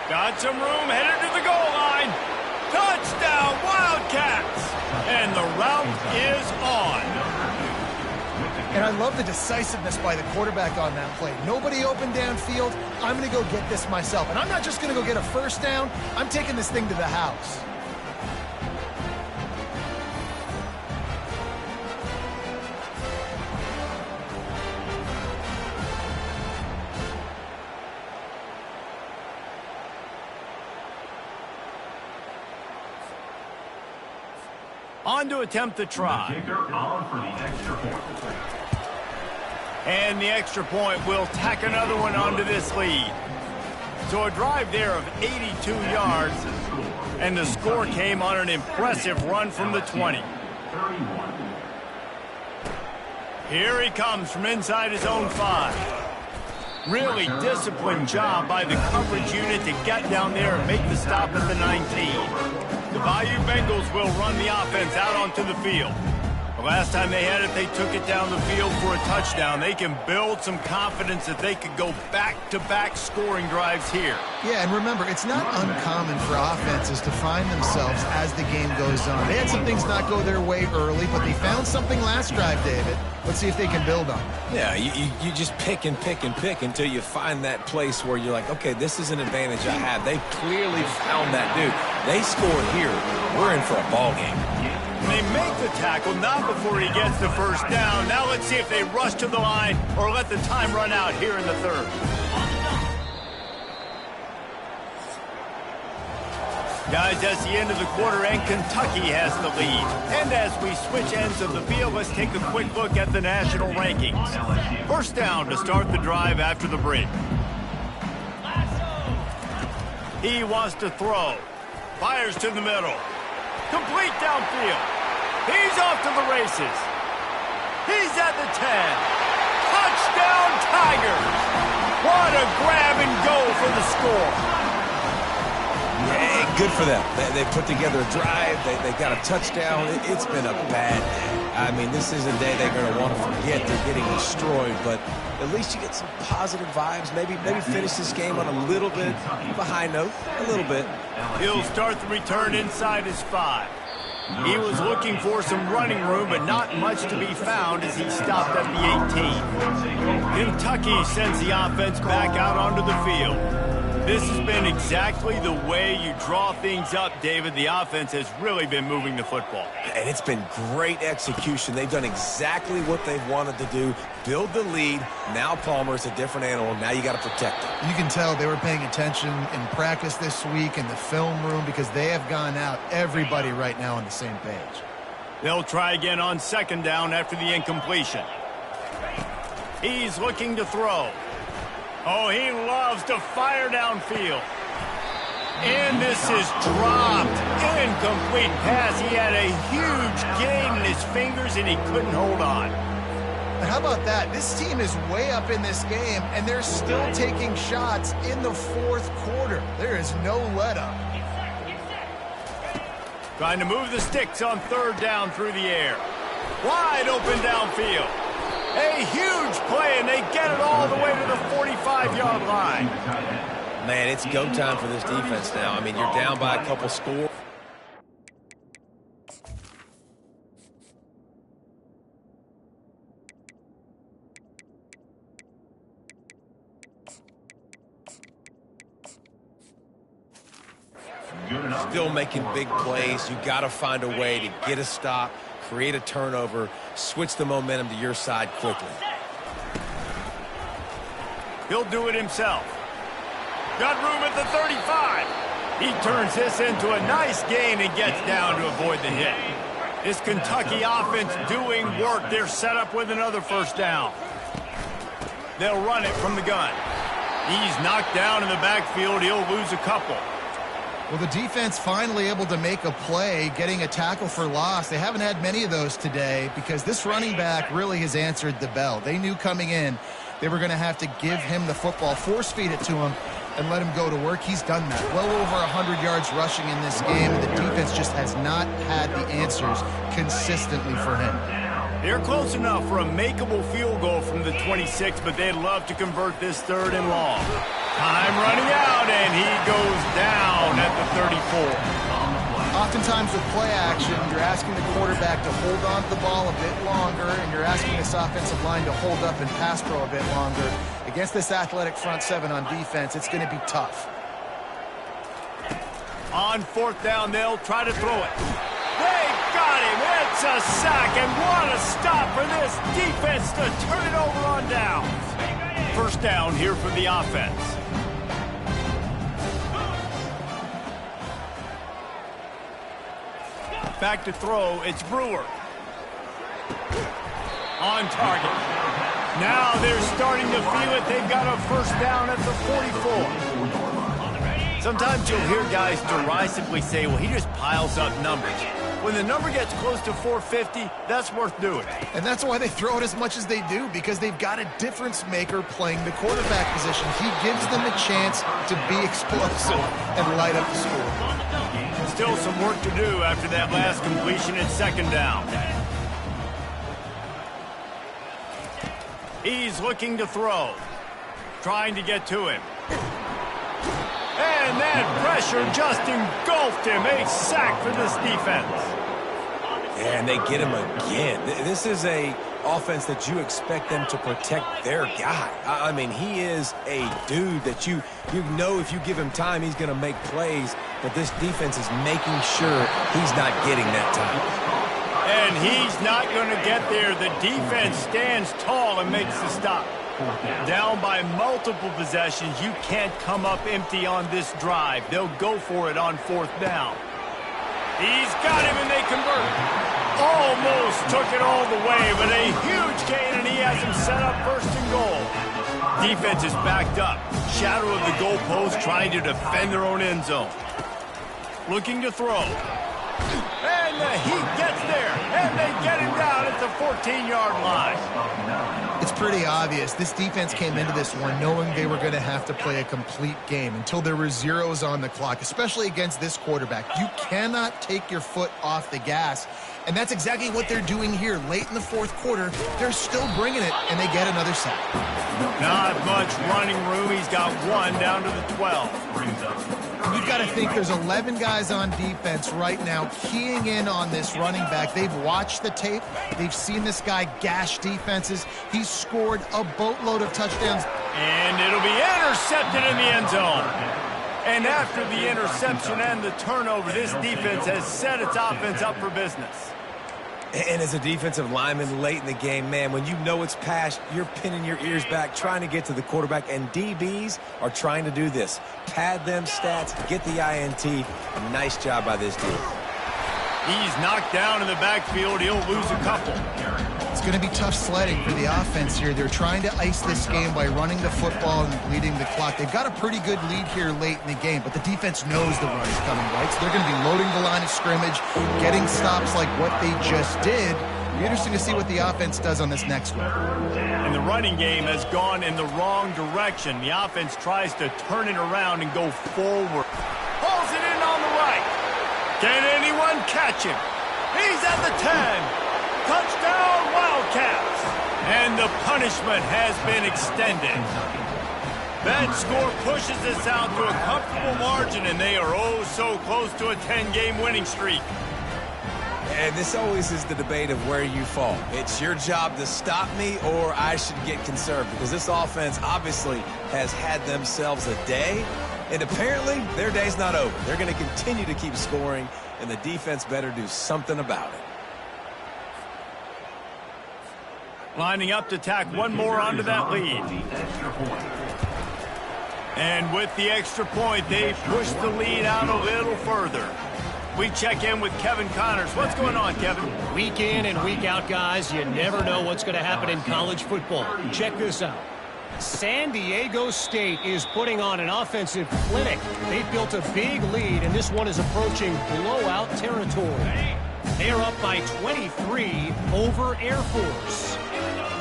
Got some room, headed to the goal line. Touchdown, Wildcats! And the route is on. And I love the decisiveness by the quarterback on that play. Nobody open downfield. I'm going to go get this myself. And I'm not just going to go get a 1st down. I'm taking this thing to the house. On to attempt the try. And the extra point will tack another one onto this lead. So a drive there of 82 yards And the score came on an impressive run from the 20. 31. Here he comes from inside his own 5. Really disciplined job by the coverage unit to get down there and make the stop at the 19. The Bayou Bengals will run the offense out onto the field. The last time they had it, they took it down the field for a touchdown. They can build some confidence that they could go back-to-back scoring drives here. Yeah, and remember, it's not uncommon for offenses to find themselves as the game goes on. They had some things not go their way early, but they found something last drive, David. Let's see if they can build on it. Yeah, you just pick and pick and pick until you find that place where you're like, okay, this is an advantage I have. They clearly found that dude. They scored here. We're in for a ball game. They make the tackle, not before he gets the first down. Now let's see if they rush to the line or let the time run out here in the third. Guys, that's the end of the quarter, and Kentucky has the lead. And as we switch ends of the field, let's take a quick look at the national rankings. First down to start the drive after the break. He wants to throw. Fires to the middle. Complete downfield. He's off to the races. He's at the 10. Touchdown Tigers. What a grab and go for the score. Yeah, good for them. They put together a drive. They got a touchdown. It's been a bad day. I mean, this is a day they're going to want to forget. They're getting destroyed, but at least you get some positive vibes. Maybe finish this game on a little bit of a high note. A little bit. He'll start the return inside his 5. He was looking for some running room, but not much to be found as he stopped at the 18. Kentucky sends the offense back out onto the field. This has been exactly the way you draw things up, David. The offense has really been moving the football. And it's been great execution. They've done exactly what they've wanted to do. Build the lead. Now Palmer's a different animal. Now you got to protect him. You can tell they were paying attention in practice this week in the film room because they have gone out, everybody right now on the same page. They'll try again on second down after the incompletion. He's looking to throw. Oh, he loves to fire downfield. And this is dropped. Incomplete pass. He had a huge gain in his fingers, and he couldn't hold on. And how about that? This team is way up in this game, and they're still taking shots in the fourth quarter. There is no let-up. Trying to move the sticks on third down through the air. Wide open downfield. A huge play, and they get it all the way to the 45-yard line. Man, it's go time for this defense now. I mean, you're down by a couple scores. Still making big plays. You got to find a way to get a stop, create a turnover, switch the momentum to your side quickly. He'll do it himself. Got room at the 35. He turns this into a nice gain and gets down to avoid the hit. This Kentucky offense doing work. They're set up with another first down. They'll run it from the gun. He's knocked down in the backfield. He'll lose a couple. Well, the defense finally able to make a play, getting a tackle for loss. They haven't had many of those today because this running back really has answered the bell. They knew coming in they were going to have to give him the football, force feed it to him, and let him go to work. He's done that. Well over 100 yards rushing in this game, and the defense just has not had the answers consistently for him. They're close enough for a makeable field goal from the 26, but they'd love to convert this third and long. Time running out, and he goes down at the 34. Oftentimes with play action, you're asking the quarterback to hold on to the ball a bit longer, and you're asking this offensive line to hold up and pass pro a bit longer. Against this athletic front seven on defense, it's going to be tough. On fourth down, they'll try to throw it. They got him. It's a sack, and what a stop for this defense to turn it over on down. First down here for the offense. Back to throw, it's Brewer. On target. Now they're starting to feel it. They've got a first down at the 44. Sometimes you'll hear guys derisively say, well, he just piles up numbers. When the number gets close to 450, that's worth doing. And that's why they throw it as much as they do, because they've got a difference maker playing the quarterback position. He gives them a chance to be explosive and light up the score. Still some work to do after that last completion at second down. He's looking to throw. Trying to get to him. And that pressure just engulfed him. A sack for this defense. Yeah, and they get him again. This is a offense that you expect them to protect their guy. I mean, he is a dude that you know if you give him time, he's going to make plays. But this defense is making sure he's not getting that time. And he's not going to get there. The defense stands tall and makes the stop. Down by multiple possessions, you can't come up empty on this drive. They'll go for it on fourth down. He's got him and they convert. Almost took it all the way, but a huge gain, and he has him set up first and goal. Defense is backed up. Shadow of the goalpost, trying to defend their own end zone. Looking to throw. And he gets there, and they get him down at the 14-yard line. It's pretty obvious. This defense came into this one knowing they were going to have to play a complete game until there were zeros on the clock, especially against this quarterback. You cannot take your foot off the gas, and that's exactly what they're doing here. Late in the fourth quarter, they're still bringing it, and they get another sack. Not much running room. He's got one down to the 12. You've got to think there's 11 guys on defense right now keying in on this running back. They've watched the tape. They've seen this guy gash defenses. He's scored a boatload of touchdowns. And it'll be intercepted in the end zone. And after the interception and the turnover, this defense has set its offense up for business. And as a defensive lineman late in the game, man, when you know it's past, you're pinning your ears back, trying to get to the quarterback, and DBs are trying to do this. Pad them stats, get the INT. A nice job by this dude. He's knocked down in the backfield. He'll lose a couple. It's going to be tough sledding for the offense here. They're trying to ice this game by running the football and bleeding the clock. They've got a pretty good lead here late in the game, but the defense knows the run is coming, right? So they're going to be loading the line of scrimmage, getting stops like what they just did. It'll be interesting to see what the offense does on this next one. And the running game has gone in the wrong direction. The offense tries to turn it around and go forward. Pulls it in on the right. Can anyone catch him? He's at the 10. Touchdown, Wildcats! And the punishment has been extended. That score pushes us out to a comfortable margin, and they are oh so close to a 10-game winning streak. And this always is the debate of where you fall. It's your job to stop me, or I should get conserved, because this offense obviously has had themselves a day, and apparently their day's not over. They're going to continue to keep scoring, and the defense better do something about it. Lining up to tack one more onto that lead. And with the extra point, they push the lead out a little further. We check in with Kevin Connors. What's going on, Kevin? Week in and week out, guys, you never know what's going to happen in college football. Check this out. San Diego State is putting on an offensive clinic. They've built a big lead, and this one is approaching blowout territory. They are up by 23 over Air Force.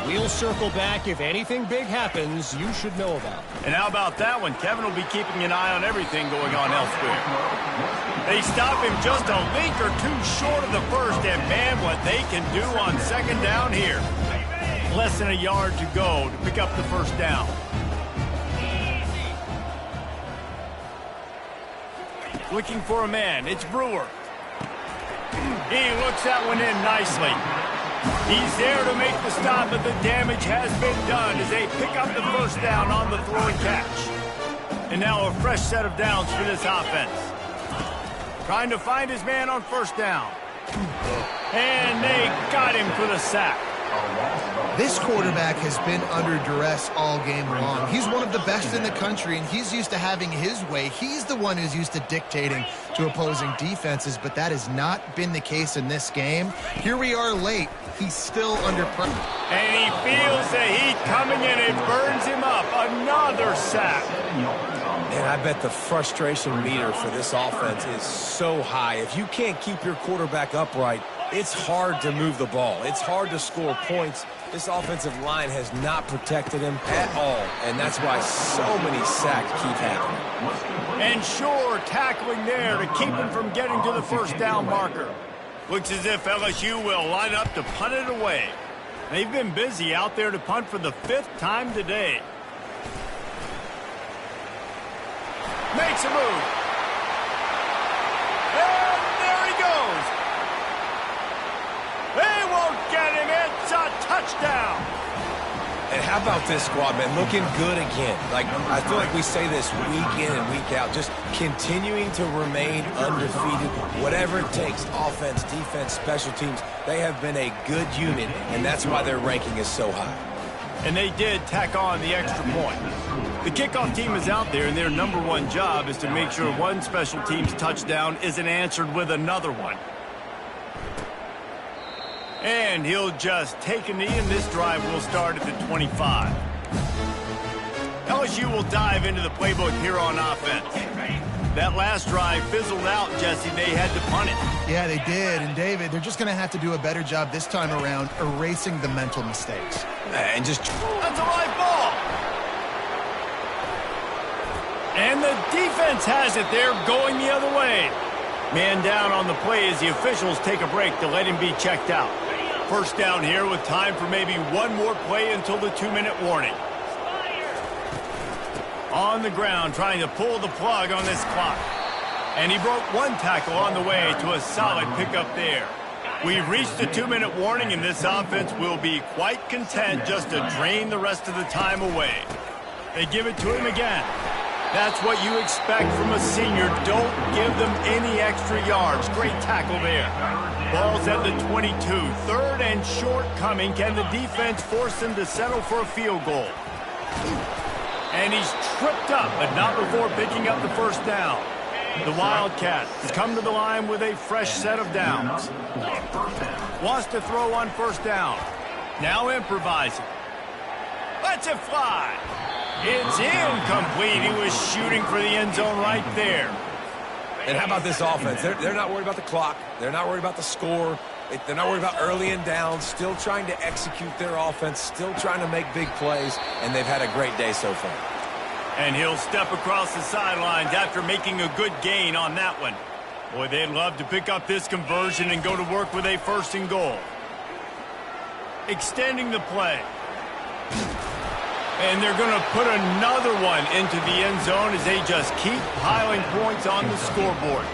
We'll circle back. If anything big happens, you should know about it. And how about that one? Kevin will be keeping an eye on everything going on elsewhere. They stop him just a link or two short of the first, and man, what they can do on second down here. Less than a yard to go to pick up the first down. Looking for a man. It's Brewer. He looks that one in nicely. He's there to make the stop, but the damage has been done as they pick up the first down on the throw and catch. And now a fresh set of downs for this offense. Trying to find his man on first down. And they got him for the sack. This quarterback has been under duress all game long. He's one of the best in the country, and he's used to having his way. He's the one who's used to dictating to opposing defenses, but that has not been the case in this game. Here we are late. He's still under pressure. And he feels the heat coming in. It burns him up. Another sack. And I bet the frustration meter for this offense is so high. If you can't keep your quarterback upright, it's hard to move the ball. It's hard to score points. This offensive line has not protected him at all, and that's why so many sacks keep happening. And sure, tackling there to keep him from getting to the first down marker. Looks as if LSU will line up to punt it away. They've been busy out there to punt for the 5th time today. Makes a move. And there he goes. They won't get him. It's a touchdown. And how about this squad, man? Looking good again. Like, I feel like we say this week in and week out, just continuing to remain undefeated, whatever it takes, offense, defense, special teams. They have been a good unit, and that's why their ranking is so high. And they did tack on the extra point. The kickoff team is out there, and their #1 job is to make sure one special team's touchdown isn't answered with another one. And he'll just take a knee, and this drive will start at the 25. LSU will dive into the playbook here on offense. That last drive fizzled out, Jesse. They had to punt it. Yeah, they did. And, David, they're just going to have to do a better job this time around erasing the mental mistakes. And just... That's a live ball. And the defense has it. They're going the other way. Man down on the play as the officials take a break to let him be checked out. First down here with time for maybe one more play until the 2-minute warning. On the ground trying to pull the plug on this clock. And he broke one tackle on the way to a solid pickup there. We've reached the 2-minute warning, and this offense will be quite content just to drain the rest of the time away. They give it to him again. That's what you expect from a senior. Don't give them any extra yards. Great tackle there. Ball's at the 22. 3rd and short coming. Can the defense force them to settle for a field goal? And he's tripped up, but not before picking up the first down. The Wildcat has come to the line with a fresh set of downs. Wants to throw on first down. Now improvising. Lets it fly. It's incomplete. He was shooting for the end zone right there. And how about this offense? They're not worried about the clock. They're not worried about the score. They're not worried about early and down. Still trying to execute their offense. Still trying to make big plays. And they've had a great day so far. And he'll step across the sidelines after making a good gain on that one. Boy, they'd love to pick up this conversion and go to work with a 1st and goal. Extending the play. And they're going to put another one into the end zone as they just keep piling points on the scoreboard.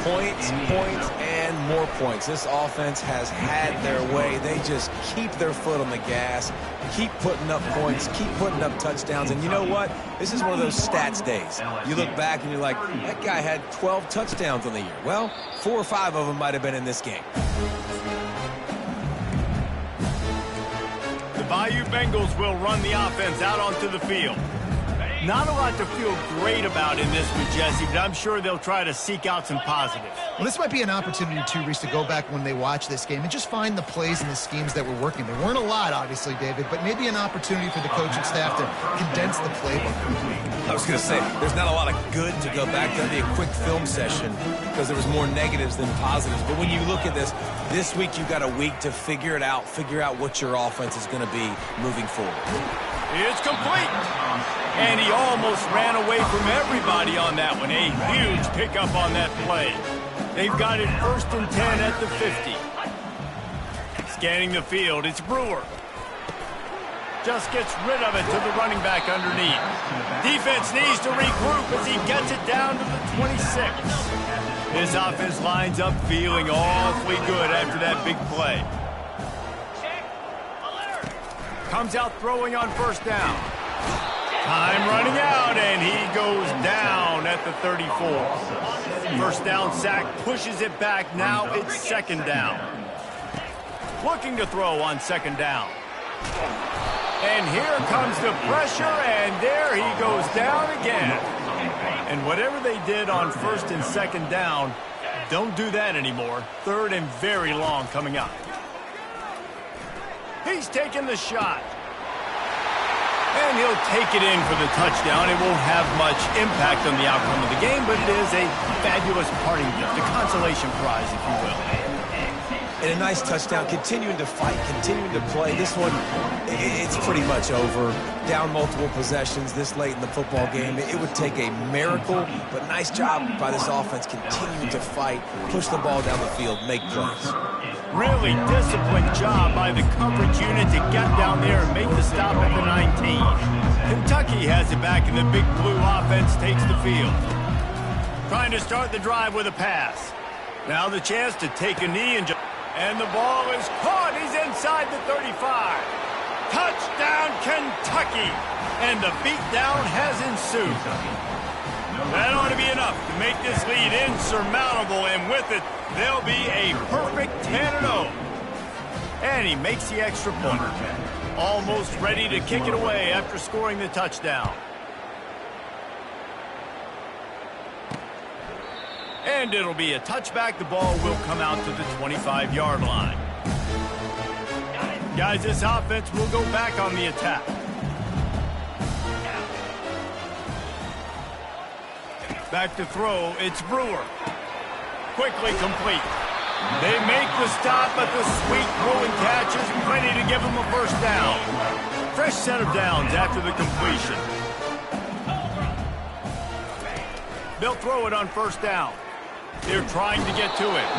Points, and more points. This offense has had their way. They just keep their foot on the gas, keep putting up points, keep putting up touchdowns. And you know what? This is one of those stats days. You look back and you're like, that guy had 12 touchdowns on the year. Well, 4 or 5 of them might have been in this game. The Bayou Bengals will run the offense out onto the field. Not a lot to feel great about in this one, Jesse, but I'm sure they'll try to seek out some positives. Well, this might be an opportunity, too, Reese, to go back when they watch this game and just find the plays and the schemes that were working. There weren't a lot, obviously, David, but maybe an opportunity for the coaching staff to condense the playbook. I was going to say, there's not a lot of good to go back. That'd be a quick film session because there was more negatives than positives. But when you look at this week you've got a week to figure it out, figure out what your offense is going to be moving forward. It's complete. And he almost ran away from everybody on that one. A huge pickup on that play. They've got it 1st and 10 at the 50. Scanning the field, it's Brewer. Just gets rid of it to the running back underneath. Defense needs to regroup as he gets it down to the 26. This offense lines up feeling awfully good after that big play. Comes out throwing on first down. Time running out, and he goes down at the 34. First down sack, pushes it back. Now it's 2nd down. Looking to throw on 2nd down. And here comes the pressure, and there he goes down again. And whatever they did on 1st and 2nd down, don't do that anymore. 3rd and very long coming up. He's taking the shot. And he'll take it in for the touchdown. It won't have much impact on the outcome of the game, but it is a fabulous parting gift, a consolation prize, if you will. And a nice touchdown, continuing to fight, continuing to play. This one, it's pretty much over. Down multiple possessions this late in the football game. It would take a miracle, but nice job by this offense continuing to fight, push the ball down the field, make plays. Really disciplined job by the coverage unit to get down there and make the stop at the 19. Kentucky has it back, and the big blue offense takes the field. Trying to start the drive with a pass. Now the chance to take a knee and the ball is caught. He's inside the 35. Touchdown, Kentucky. And the beatdown has ensued. That ought to be enough to make this lead insurmountable, and with it, they'll be a perfect 10-0. And he makes the extra point. Almost ready to kick it away after scoring the touchdown. And it'll be a touchback. The ball will come out to the 25-yard line. Guys, this offense will go back on the attack. Back to throw, it's Brewer. Quickly complete. They make the stop, but the sweet rolling catch is plenty to give them a first down. Fresh set of downs after the completion. They'll throw it on first down. They're trying to get to it.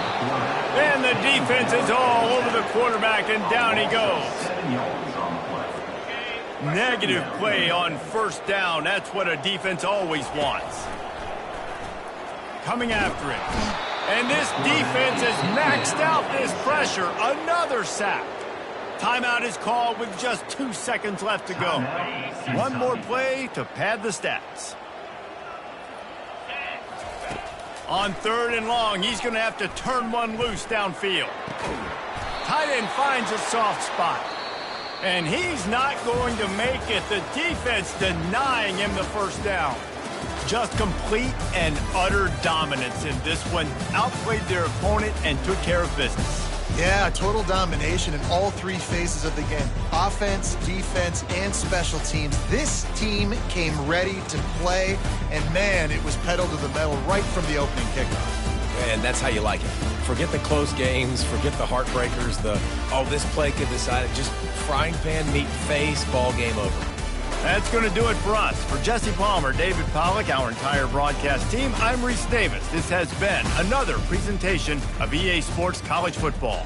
And the defense is all over the quarterback, and down he goes. Negative play on first down. That's what a defense always wants. Coming after it. And this defense has maxed out this pressure. Another sack. Timeout is called with just 2 seconds left to go. One more play to pad the stats. On 3rd and long, he's going to have to turn one loose downfield. Tight end finds a soft spot. And he's not going to make it. The defense denying him the first down. Just complete and utter dominance in this one. Outplayed their opponent and took care of business. Yeah, total domination in all 3 phases of the game. Offense, defense, and special teams. This team came ready to play, and man, it was pedal to the metal right from the opening kickoff. And that's how you like it. Forget the close games, forget the heartbreakers, this play could decide it. Just frying pan, meat face, ball game over. That's going to do it for us. For Jesse Palmer, David Pollack, our entire broadcast team, I'm Reese Davis. This has been another presentation of EA Sports College Football.